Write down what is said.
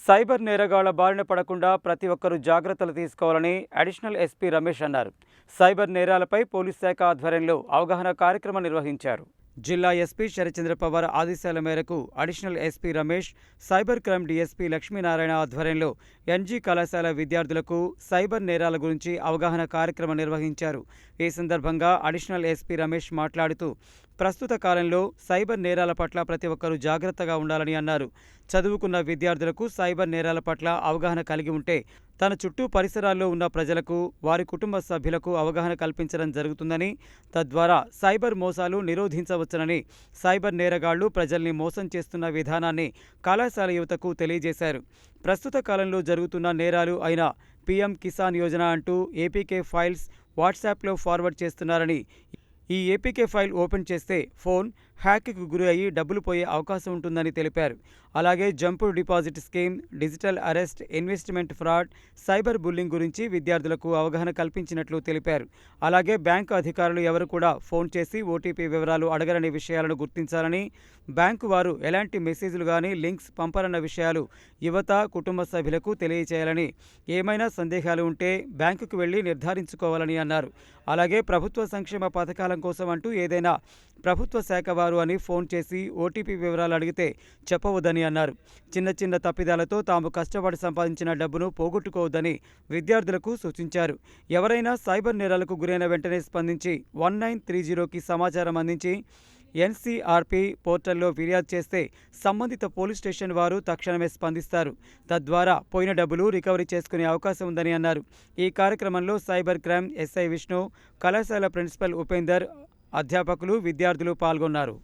Cyber నేరగాళ్ల బారిన పడకుండా ప్రతి ఒక్కరూ జాగ్రత్తలు తీసుకోవాలని అడిషనల్ ఎస్పీ రమేష్ అన్నారు. సైబర్ నేరాలపై పోలీస్ శాఖ ఆధ్వర్యంలో అవగాహన కార్యక్రమం నిర్వహించారు. జిల్లా ఎస్పీ శరచంద్ర పవార్ ఆదేశాల మేరకు additional SP Ramesh, cyber crime DSP Lakshminarayana ఆధ్వర్యంలో ఎన్జీ కళాశాల విద్యార్థులకు సైబర్ నేరాల గురించి అవగాహన కార్యక్రమం నిర్వహించారు. ఈ సందర్భంగా అడిషనల్ ఎస్పీ రమేష్ మాట్లాడుతూ ప్రస్తుత కాలంలో సైబర్ నేరాల పట్ల ప్రతి ఒక్కరూ జాగ్రత్తగా ఉండాలని అన్నారు. చదువుకున్న విద్యార్థులకు సైబర్ నేరాల పట్ల అవగాహన కలిగి ఉంటే తన చుట్టూ పరిసరాల్లో ఉన్న ప్రజలకు, వారి కుటుంబ సభ్యులకు అవగాహన కల్పించడం జరుగుతుందని, తద్వారా సైబర్ మోసాలు నిరోధించవచ్చునని, సైబర్ నేరగాళ్లు ప్రజల్ని మోసం చేస్తున్న విధానాన్ని కళాశాల యువతకు తెలియజేశారు. ప్రస్తుత కాలంలో జరుగుతున్న నేరాలు అయిన పీఎం కిసాన్ యోజన అంటూ ఏపీకే ఫైల్స్ వాట్సాప్లో ఫార్వర్డ్ చేస్తున్నారని, ఈ ఏపీకే ఫైల్ ఓపెన్ చేస్తే ఫోన్ హ్యాక్కి గురి అయ్యి డబ్బులు పోయే అవకాశం ఉంటుందని తెలిపారు. అలాగే jump deposit scheme, digital arrest, investment fraud, cyber bullying గురించి విద్యార్థులకు అవగాహన కల్పించినట్లు తెలిపారు. అలాగే బ్యాంకు అధికారులు ఎవరు కూడా ఫోన్ చేసి ఓటీపీ వివరాలు అడగరనే విషయాలను గుర్తించాలని, బ్యాంకు వారు ఎలాంటి మెసేజ్లు కానీ లింక్స్ పంపరన్న విషయాలు యువత, కుటుంబ సభ్యులకు తెలియచేయాలని, ఏమైనా సందేహాలు ఉంటే బ్యాంకుకు వెళ్లి నిర్ధారించుకోవాలని అన్నారు. అలాగే ప్రభుత్వ సంక్షేమ పథకాల కోసం అంటూ ఏదైనా ప్రభుత్వ శాఖ వారు అని ఫోన్ చేసి ఓటీపీ వివరాలు అడిగితే చెప్పవద్దని అన్నారు. చిన్న చిన్న తప్పిదాలతో తాము కష్టపడి సంపాదించిన డబ్బును పోగొట్టుకోవద్దని విద్యార్థులకు సూచించారు. ఎవరైనా సైబర్ నేరాలకు గురైన వెంటనే స్పందించి 1930కి సమాచారం అందించి ఎన్సీఆర్పీ పోర్టల్లో ఫిర్యాదు చేస్తే సంబంధిత పోలీస్ స్టేషన్ వారు తక్షణమే స్పందిస్తారు. తద్వారా పోయిన డబ్బులు రికవరీ చేసుకునే అవకాశం ఉందని అన్నారు. ఈ కార్యక్రమంలో సైబర్ క్రైమ్ ఎస్ఐ విష్ణు, కళాశాల ప్రిన్సిపల్ ఉపేందర్, అధ్యాపకులు, విద్యార్థులు పాల్గొన్నారు.